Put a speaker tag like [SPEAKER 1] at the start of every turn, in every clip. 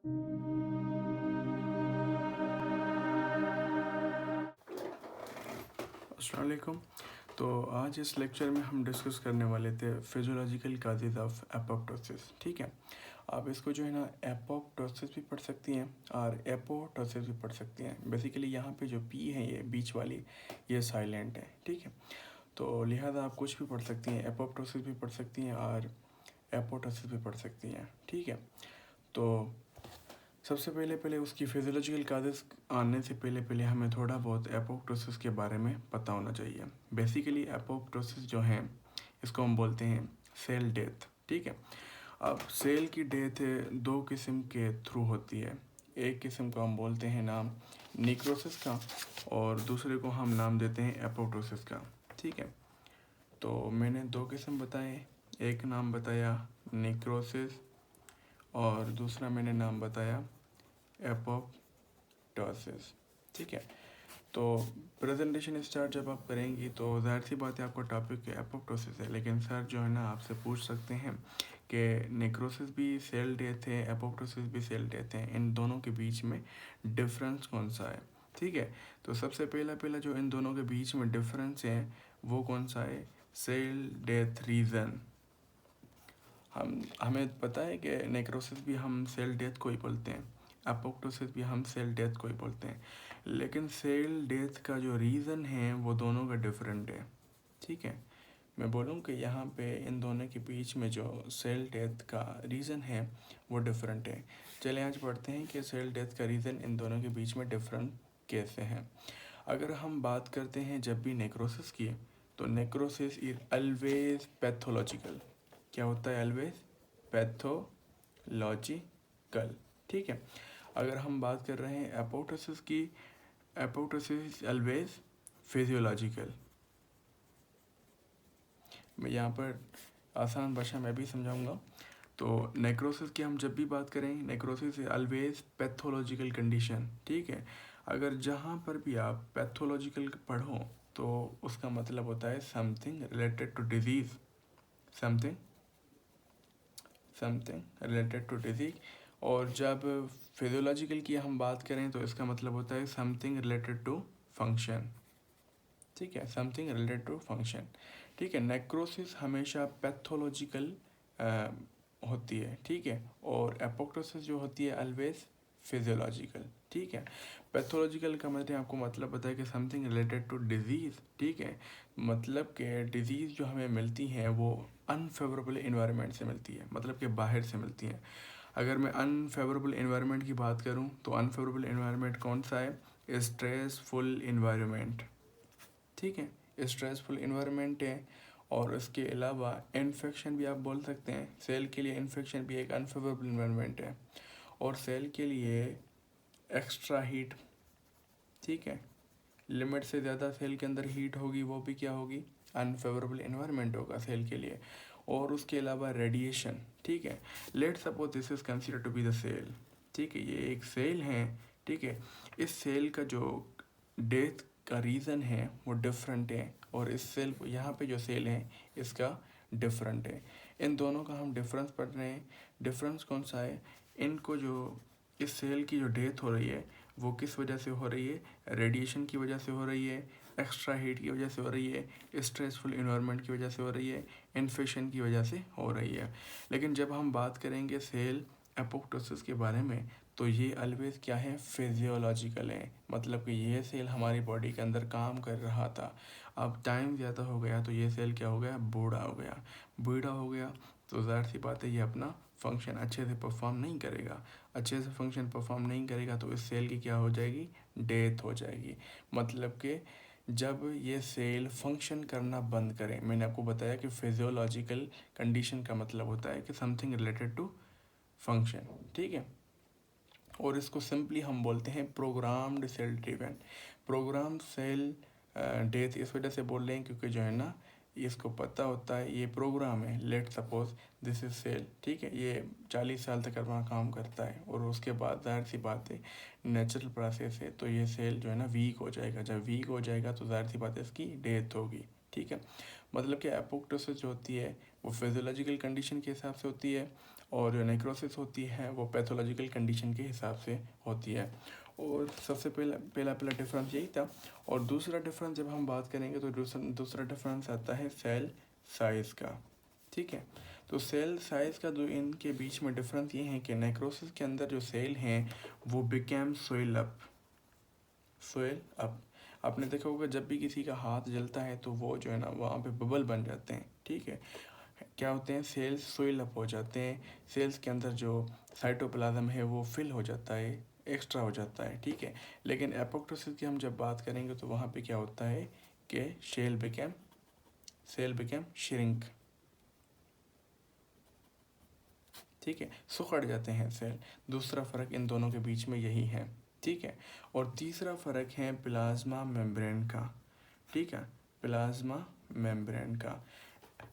[SPEAKER 1] अस्सलाम वालेकुम। तो आज इस लेक्चर में हम डिस्कस करने वाले थे फिजियोलॉजिकल काजेज ऑफ एपोप्टोसिस। ठीक है, आप इसको जो है ना एपोप्टोसिस भी पढ़ सकती हैं और एपोटोसिस भी पढ़ सकती हैं। बेसिकली यहाँ पे जो पी है ये बीच वाली ये साइलेंट है। ठीक है, तो लिहाजा आप कुछ भी पढ़ सकती हैं, एपोप्टोसिस भी पढ़ सकती हैं और एपोटोसिस भी पढ़ सकती हैं। ठीक है, तो सबसे पहले उसकी फिजियोलॉजिकल काजेज आने से पहले हमें थोड़ा बहुत एपोप्टोसिस के बारे में पता होना चाहिए। बेसिकली एपोप्टोसिस जो है इसको हम बोलते हैं सेल डेथ। ठीक है, अब सेल की डेथ दो किस्म के थ्रू होती है। एक किस्म को हम बोलते हैं नाम निक्रोसिस का और दूसरे को हम नाम देते हैं एपोप्टोसिस का। ठीक है, तो मैंने दो किस्म बताए, एक नाम बताया निक्रोसिस और दूसरा मैंने नाम बताया एपोप्टोसिस। ठीक है, तो प्रेजेंटेशन स्टार्ट जब आप करेंगी तो ज़ाहिर सी बात है आपका टॉपिक एपोप्टोसिस है, लेकिन सर जो है ना आपसे पूछ सकते हैं कि नेक्रोसिस भी सेल डेथ है, एपोप्टोसिस भी सेल डेथ है, इन दोनों के बीच में डिफरेंस कौन सा है। ठीक है, तो सबसे पहला जो इन दोनों के बीच में डिफरेंस है वो कौन सा है, सेल डेथ रीज़न। हमें पता है कि नेक्रोसिस भी हम सेल डेथ को ही बोलते हैं, एपोप्टोसिस भी हम सेल डेथ को ही बोलते हैं, लेकिन सेल डेथ का जो रीज़न है वो दोनों का डिफरेंट है। ठीक है, मैं बोलूँ कि यहाँ पे इन दोनों के बीच में जो सेल डेथ का रीज़न है वो डिफरेंट है। चलिए आज पढ़ते हैं कि सेल डेथ का रीज़न इन दोनों के बीच में डिफरेंट कैसे हैं। अगर हम बात करते हैं जब भी नेक्रोसिस की, तो नेक्रोसिस इज ऑलवेज पैथोलॉजिकल। क्या होता है, ऑलवेज पैथोलॉजिकल। ठीक है, अगर हम बात कर रहे हैं एपोप्टोसिस की, एपोप्टोसिस इज ऑलवेज फिजियोलॉजिकल। मैं यहाँ पर आसान भाषा में भी समझाऊंगा। तो नेक्रोसिस की हम जब भी बात करें, necrosis is always pathological condition. ठीक है, अगर जहाँ पर भी आप पैथोलॉजिकल पढ़ो तो उसका मतलब होता है something related to disease, something related to disease. और जब फिजियोलॉजिकल की हम बात करें तो इसका मतलब होता है समथिंग रिलेटेड टू फंक्शन। ठीक है, समथिंग रिलेटेड टू फंक्शन। ठीक है, नेक्रोसिस हमेशा पैथोलॉजिकल होती है। ठीक है, और एपोप्टोसिस जो होती है ऑलवेज फिजियोलॉजिकल। ठीक है, पैथोलॉजिकल का मतलब आपको मतलब पता है कि समथिंग रिलेटेड टू डिजीज़। ठीक है, मतलब कि डिजीज़ जो हमें मिलती हैं वो अनफेवरेबल इन्वायरमेंट से मिलती है, मतलब कि बाहर से मिलती हैं। अगर मैं अनफेवरेबल इन्वायरमेंट की बात करूं तो अनफेवरेबल इन्वायरमेंट कौन सा है, स्ट्रेसफुल इन्वायरमेंट। ठीक है, स्ट्रेसफुल इन्वायरमेंट है। और उसके अलावा इन्फेक्शन भी आप बोल सकते हैं, सेल के लिए इन्फेक्शन भी एक अनफेवरेबल इन्वायरमेंट है। और सेल के लिए एक्स्ट्रा हीट। ठीक है, लिमिट से ज़्यादा सेल के अंदर हीट होगी वो भी क्या होगी, अनफेवरेबल इन्वायरमेंट होगा सेल के लिए। और उसके अलावा रेडिएशन। ठीक है, let suppose this is consider to be the cell. ठीक है, ये एक सेल है। ठीक है, इस सेल का जो डेथ का रीज़न है वो डिफरेंट है, और इस सेल यहाँ पे जो सेल है इसका डिफरेंट है। इन दोनों का हम डिफरेंस पढ़ रहे हैं। डिफरेंस कौन सा है, इनको जो इस सेल की जो डेथ हो रही है वो किस वजह से हो रही है, रेडिएशन की वजह से हो रही है, एक्स्ट्रा हीट की वजह से हो रही है, स्ट्रेसफुल इन्वायरमेंट की वजह से हो रही है, इन्फेक्शन की वजह से हो रही है। लेकिन जब हम बात करेंगे सेल एपोप्टोसिस के बारे में तो ये ऑलवेज क्या है, फिजियोलॉजिकल है। मतलब कि ये सेल हमारी बॉडी के अंदर काम कर रहा था, अब टाइम ज़्यादा हो गया तो ये सेल क्या हो गया, बूढ़ा हो गया। बूढ़ा हो गया तो ज़ाहिर सी बात है ये अपना फंक्शन अच्छे से परफॉर्म नहीं करेगा। अच्छे से फंक्शन परफॉर्म नहीं करेगा तो इस सेल की क्या हो जाएगी, डेथ हो जाएगी। मतलब कि जब ये सेल फंक्शन करना बंद करें, मैंने आपको बताया कि फिजियोलॉजिकल कंडीशन का मतलब होता है कि समथिंग रिलेटेड टू फंक्शन। ठीक है, और इसको सिंपली हम बोलते हैं programmed cell driven. Program cell death इस वजह से बोल रहे हैं क्योंकि जो है ना इसको पता होता है ये प्रोग्राम है, let suppose this is cell. ठीक है, ये 40 साल तक अपना काम करता है और उसके बाद जाहिर सी बात है नेचुरल प्रोसेस है तो ये सेल जो है ना वीक हो जाएगा। जब वीक हो जाएगा तो जाहिर सी बात है इसकी डेथ होगी। ठीक है, मतलब कि एपोप्टोसिस जो होती है वो फिजियोलॉजिकल कंडीशन के हिसाब से होती है, और जो नेक्रोसिस होती है वो पैथोलॉजिकल कंडीशन के हिसाब से होती है। और सबसे पहला डिफरेंस यही था। और दूसरा डिफरेंस जब हम बात करेंगे तो दूसरा डिफरेंस आता है सेल साइज़ का। ठीक है, तो सेल साइज़ का जो इनके बीच में डिफरेंस ये है कि नेक्रोसिस के अंदर जो सेल हैं वो बिकेम सोइल अप। आपने देखा होगा जब भी किसी का हाथ जलता है तो वो जो है ना वहाँ पे बबल बन जाते हैं। ठीक है, क्या होते हैं, सेल्स सोइल अप हो जाते हैं, सेल्स के अंदर जो साइटोप्लाज्म है वो फिल हो जाता है, एक्स्ट्रा हो जाता है। ठीक है, लेकिन एपोप्टोसिस की हम जब बात करेंगे तो वहाँ पे क्या होता है कि सेल बिकेम श्रिंक। ठीक है, सुखड़ जाते हैं सेल। दूसरा फ़र्क इन दोनों के बीच में यही है। ठीक है, और तीसरा फ़र्क है प्लाज्मा मेम्ब्रेन का। ठीक है, प्लाज्मा मेम्ब्रेन का।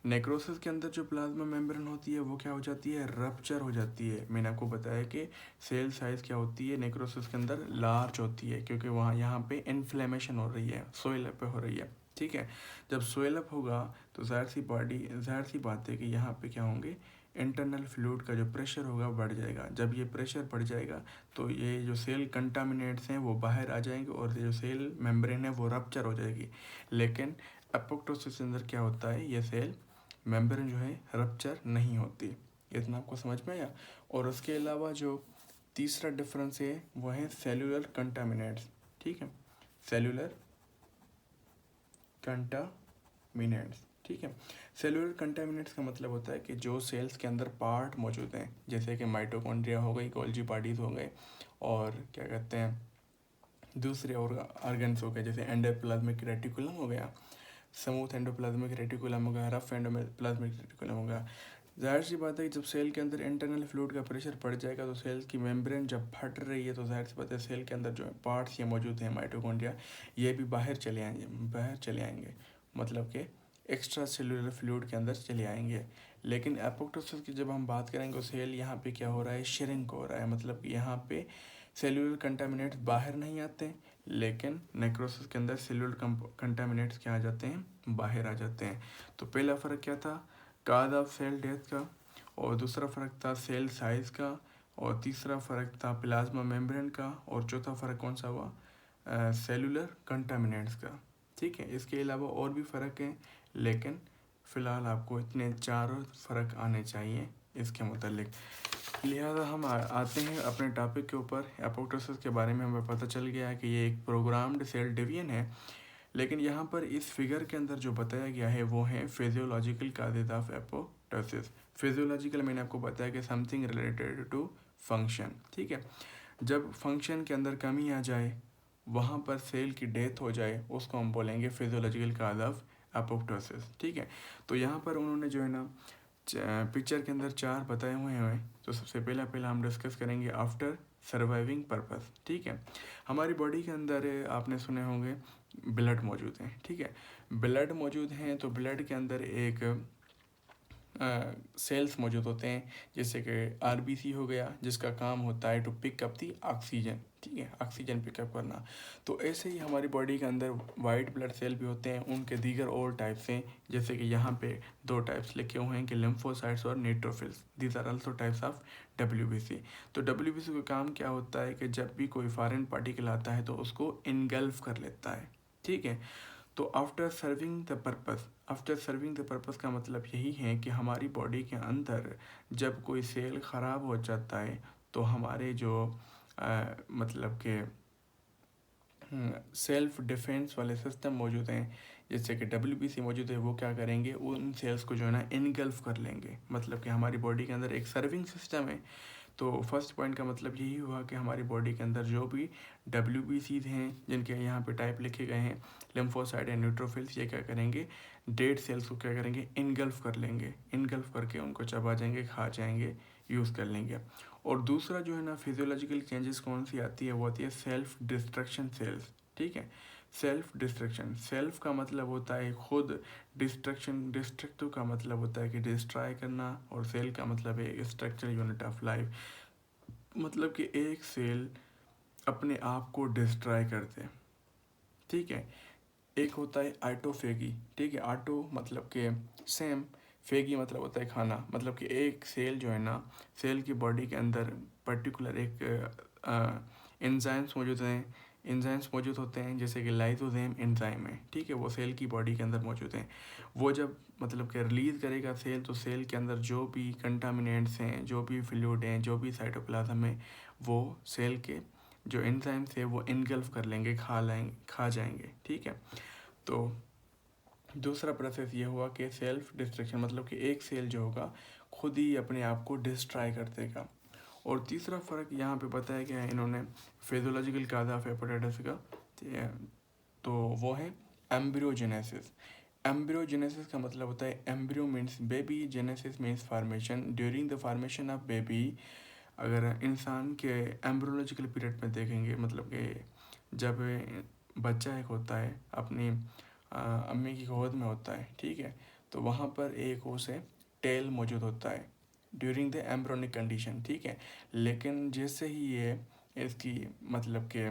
[SPEAKER 1] नेक्रोसिस के अंदर जो प्लाज्मा मेम्ब्रेन होती है वो क्या हो जाती है, रप्चर हो जाती है। मैंने आपको बताया कि सेल साइज़ क्या होती है नेक्रोसिस के अंदर, लार्ज होती है, क्योंकि वहाँ यहाँ पे इन्फ्लेमेशन हो रही है, सोइल अप हो रही है। ठीक है, जब सोइल अप होगा तो जाहिर सी बात है कि यहाँ पे क्या होंगे, इंटरनल फ्लूइड का जो प्रेशर होगा बढ़ जाएगा। जब ये प्रेशर बढ़ जाएगा तो ये जो सेल कंटामिनेट्स हैं वो बाहर आ जाएंगे और जो सेल मेम्ब्रेन है वो रप्चर हो जाएगी। लेकिन एपोप्टोसिस के अंदर क्या होता है, ये सेल मेम्ब्रेन जो है रप्चर नहीं होती। इतना आपको समझ में आया। और उसके अलावा जो तीसरा डिफरेंस है वो है सेलुलर कंटामिनेंट्स। ठीक है, सेलुलर कंटामिनेंट्स। ठीक है, सेलुलर कंटामिनेंट्स का मतलब होता है कि जो सेल्स के अंदर पार्ट मौजूद हैं, जैसे कि माइटोकॉन्ड्रिया हो गई, गोल्जी बॉडीज़ हो गए, और क्या कहते हैं दूसरे ऑर्गन्स हो गए, जैसे एंडोप्लाज्मिक रेटिकुलम हो गया, स्मूथ एंडोप्लाज्मिक रेटिकुलम हो गया, रफ एंडोप्लाज्मिक रेटिकुलम हो गया। जाहिर सी बात है कि जब सेल के अंदर इंटरनल फ्लूइड का प्रेशर पड़ जाएगा तो सेल की मेम्ब्रेन जब फट रही है तो जाहिर सी बात है सेल के अंदर जो पार्ट्स ये मौजूद हैं माइटोकॉन्ड्रिया, ये भी बाहर चले आएंगे, मतलब कि एक्स्ट्रा सेलुलर फ्लूइड के अंदर चले आएंगे। लेकिन एपोप्टोसिस की जब हम बात करेंगे तो सेल यहाँ पे क्या हो रहा है, श्रिंक हो रहा है, मतलब कि यहाँ पे सेलुलर कंटामिनेट्स बाहर नहीं आते, लेकिन नेक्रोसिस के अंदर सेलुलर कंटामिनेट्स क्या आ जाते हैं, बाहर आ जाते हैं। तो पहला फ़र्क क्या था, काज ऑफ सेल डेथ का, और दूसरा फ़र्क था सेल साइज़ का, और तीसरा फ़र्क था प्लाज्मा मेम्ब्रेन का, और चौथा फ़र्क कौन सा हुआ, सेलुलर कंटामिनेंट्स का। ठीक है, इसके अलावा और भी फ़र्क हैं, लेकिन फ़िलहाल आपको इतने चारों फ़र्क आने चाहिए इसके मुतालिक। लिहाजा हम आते हैं अपने टॉपिक के ऊपर। एपोप्टोसिस के बारे में हमें पता चल गया है कि ये एक प्रोग्राम्ड सेल डिवीजन है, लेकिन यहाँ पर इस फिगर के अंदर जो बताया गया है वो है physiological causes of apoptosis. Physiological मैंने आपको बताया कि समथिंग रिलेटेड टू फंक्शन। ठीक है, जब फंक्शन के अंदर कमी आ जाए, वहाँ पर सेल की डेथ हो जाए, उसको हम बोलेंगे फिजियोलॉजिकल काज ऑफ एपोप्टोसिस। ठीक है, तो यहाँ पर उन्होंने जो है ना पिक्चर के अंदर चार बताए हुए हैं। तो सबसे पहला हम डिस्कस करेंगे आफ्टर सर्वाइविंग पर्पस। ठीक है, हमारी बॉडी के अंदर आपने सुने होंगे ब्लड मौजूद हैं। ठीक है, ब्लड मौजूद हैं तो ब्लड के अंदर एक सेल्स मौजूद होते हैं, जैसे कि आरबीसी हो गया, जिसका काम होता है to pick up the oxygen. ठीक है, ऑक्सीजन पिकअप करना। तो ऐसे ही हमारी बॉडी के अंदर वाइट ब्लड सेल भी होते हैं, उनके दीगर और टाइप्स हैं, जैसे कि यहाँ पे दो टाइप्स लिखे हुए हैं कि लिम्फोसाइट्स और neutrophils, these are also types of WBC. तो डब्ल्यूबीसी का काम क्या होता है कि जब भी कोई फॉरेन पार्टिकल आता है तो उसको इनगल्फ कर लेता है। ठीक है, तो आफ्टर सर्विंग द पर्पस का मतलब यही है कि हमारी बॉडी के अंदर जब कोई सेल ख़राब हो जाता है तो हमारे जो मतलब के सेल्फ डिफेंस वाले सिस्टम मौजूद हैं, जैसे कि डब्ल्यूबीसी मौजूद है, वो क्या करेंगे, उन सेल्स को जो है ना इनगल्फ कर लेंगे। मतलब कि हमारी बॉडी के अंदर एक सर्विंग सिस्टम है। तो फर्स्ट पॉइंट का मतलब यही हुआ कि हमारी बॉडी के अंदर जो भी डब्ल्यूबीसीज हैं, जिनके यहाँ पे टाइप लिखे गए हैं, लिम्फोसाइट एंड न्यूट्रोफिल्स, ये क्या करेंगे, डेड सेल्स को क्या करेंगे, इनगल्फ कर लेंगे। इनगल्फ करके उनको चबा जाएंगे, खा जाएंगे, यूज़ कर लेंगे। और दूसरा जो है ना फिजियोलॉजिकल चेंजेस कौन सी आती है, वो आती है सेल्फ डिस्ट्रक्शन सेल्स। ठीक है, सेल्फ डिस्ट्रक्शन, सेल्फ का मतलब होता है खुद, डिस्ट्रक्टिव का मतलब होता है कि डिस्ट्रॉय करना, और सेल का मतलब है स्ट्रक्चर यूनिट ऑफ लाइफ, मतलब कि एक सेल अपने आप को डिस्ट्रॉय करते हैं। ठीक है, एक होता है आटोफेगी। ठीक है, आटो मतलब कि सेम, फेगी मतलब होता है खाना, मतलब कि एक सेल जो है ना, सेल की बॉडी के अंदर पर्टिकुलर एक एंजाइम्स मौजूद हैं, एंजाइम्स मौजूद होते हैं, जैसे कि लाइसोजाइम एंजाइम है, ठीक है, वो सेल की बॉडी के अंदर मौजूद हैं। वो जब मतलब कि रिलीज़ करेगा सेल, तो सेल के अंदर जो भी कंटामिनेंट्स हैं, जो भी फ्लूइड हैं, जो भी साइटोप्लाज्म है, वो सेल के जो एंजाइम्स है वो इनगल्फ कर लेंगे, खा जाएंगे, ठीक है। तो दूसरा प्रोसेस ये हुआ कि सेल्फ डिस्ट्रक्शन, मतलब कि एक सेल जो होगा खुद ही अपने आप को डिस्ट्रॉय कर देगा। और तीसरा फ़र्क यहाँ पे बताया गया है इन्होंने फिजियोलॉजिकल काज ऑफ हेपेटाइटिस का, तो वो है एम्ब्रियोजेनेसिस। एम्ब्रियोजेनेसिस का मतलब होता है, embryo means baby, genesis means formation. During the formation of baby, अगर इंसान के एम्ब्रियोलॉजिकल पीरियड में देखेंगे, मतलब कि जब बच्चा एक होता है अपनी अम्मी की गोद में होता है, ठीक है, तो वहाँ पर एक उसे टेल मौजूद होता है ड्यूरिंग द एम्ब्रोनिक कंडीशन, ठीक है। लेकिन जैसे ही ये इसकी मतलब कि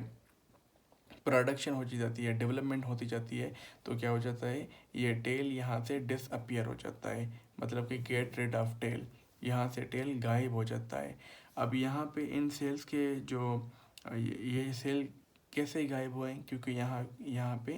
[SPEAKER 1] प्रोडक्शन होती जाती है, डेवलपमेंट होती जाती है, तो क्या हो जाता है, ये टेल यहाँ से डिसअपियर हो जाता है, मतलब कि गेट रिड ऑफ टेल, यहाँ से टेल गायब हो जाता है। अब यहाँ पे इन सेल्स के जो ये सेल कैसे गायब हुए, क्योंकि यहाँ पे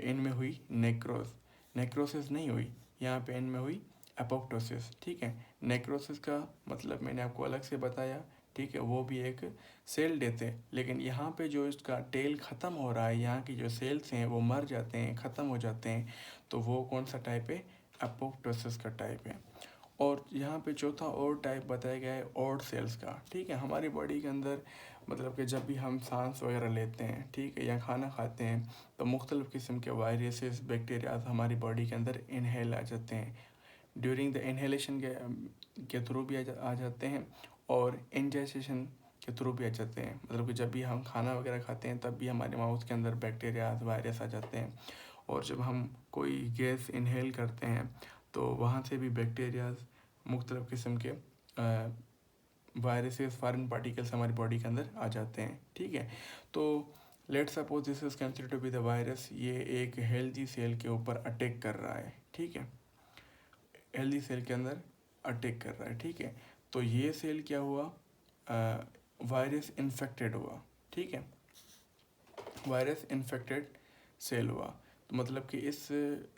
[SPEAKER 1] इनमें हुई नेक्रोसिस नहीं हुई, यहाँ पे इनमें हुई एपोप्टोसिस, ठीक है। नेक्रोसिस का मतलब मैंने आपको अलग से बताया, ठीक है, वो भी एक सेल डेथ है। लेकिन यहाँ पे जो इसका टेल ख़त्म हो रहा है, यहाँ की जो सेल्स हैं वो मर जाते हैं, ख़त्म हो जाते हैं, तो वो कौन सा टाइप है, एपोप्टोसिस का टाइप है। और यहाँ पे चौथा और टाइप बताया गया है ऑड सेल्स का, ठीक है। हमारी बॉडी के अंदर मतलब कि जब भी हम सांस वगैरह लेते हैं, ठीक है, या खाना खाते हैं, तो मुख्तलिफ़ किस्म के वायरसेस, बैक्टीरियाज हमारी बॉडी के अंदर इनहेल आ जाते हैं। ड्यूरिंग द इनहेलेशन के थ्रू भी आ जाते हैं, और इंजेशन के थ्रू भी आ जाते हैं, मतलब कि जब भी हम खाना वगैरह खाते हैं तब भी हमारे माउथ के अंदर बैक्टीरिया वायरस आ जाते हैं। और जब हम कोई गैस इनहेल करते हैं तो वहाँ से भी बैक्टीरियाज, मुख्तलिफ़ किस्म के वायरसेस, फॉरेन पार्टिकल्स हमारी बॉडी के अंदर आ जाते हैं, ठीक है। तो let's suppose this is considered to be the virus, ये एक हेल्दी सेल के ऊपर अटैक कर रहा है, ठीक है, हेल्दी सेल के अंदर अटैक कर रहा है, ठीक है। तो ये सेल क्या हुआ, वायरस इन्फेक्टेड हुआ, ठीक है, वायरस इन्फेक्टेड सेल हुआ, तो मतलब कि इस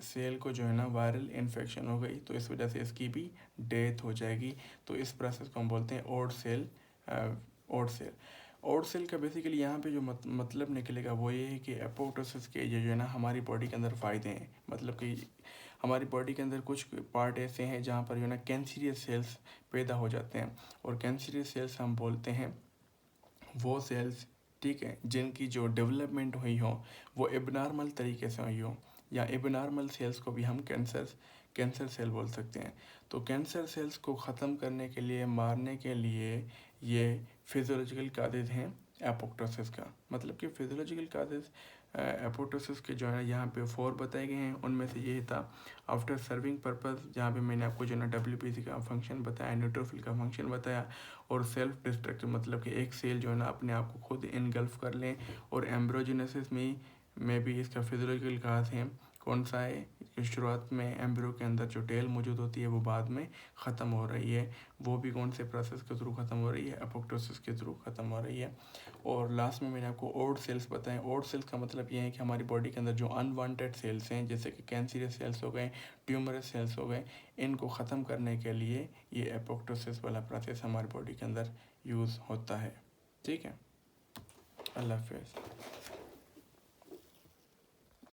[SPEAKER 1] सेल को जो है ना वायरल इन्फेक्शन हो गई, तो इस वजह से इसकी भी डेथ हो जाएगी। तो इस प्रोसेस को हम बोलते हैं odd cell. Odd cell, odd cell का बेसिकली यहाँ पे जो मतलब निकलेगा वो ये है कि एपोप्टोसिस के ये जो है ना हमारी बॉडी के अंदर फ़ायदे हैं, मतलब कि हमारी बॉडी के अंदर कुछ पार्ट ऐसे हैं जहाँ पर जो है ना कैंसरियस सेल्स पैदा हो जाते हैं, और कैंसरियस सेल्स हम बोलते हैं वो सेल्स, ठीक है, जिनकी जो डेवलपमेंट हुई हो वो एबनॉर्मल तरीके से हुई हो, या एबनॉर्मल सेल्स को भी हम कैंसर सेल बोल सकते हैं। तो कैंसर सेल्स को ख़त्म करने के लिए, मारने के लिए ये फिजियोलॉजिकल काजेज़ हैं एपोप्टोसिस का, मतलब कि फिजियोलॉजिकल काजेज़ एपोप्टोसिस के जो है यहाँ पे 4 बताए गए हैं। उनमें से ये था आफ्टर सर्विंग पर्पस, जहाँ पे मैंने आपको जो है ना WBC का फंक्शन बताया, न्यूट्रोफिल का फंक्शन बताया, और सेल्फ डिस्ट्रक्टिव मतलब कि एक सेल जो है ना अपने आप को खुद इनगल्फ कर लें। और एम्ब्रोजेनेसिस में भी इसका फिजियोलॉजिकल काज है, कौन सा है, शुरुआत में एम्ब्रियो के अंदर जो टेल मौजूद होती है वो बाद में ख़त्म हो रही है, वो भी कौन से प्रोसेस के थ्रू ख़त्म हो रही है, एपोप्टोसिस के थ्रू ख़त्म हो रही है। और लास्ट में मैंने आपको ओड सेल्स बताएं। ओड सेल्स का मतलब ये है कि हमारी बॉडी के अंदर जो अनवांटेड सेल्स हैं, जैसे कि कैंसरियस सेल्स हो गए, ट्यूमरस सेल्स हो गए, इनको ख़त्म करने के लिए ये एपोप्टोसिस वाला प्रोसेस हमारी बॉडी के अंदर यूज़ होता है, ठीक है। अल्लाह हाफिज़।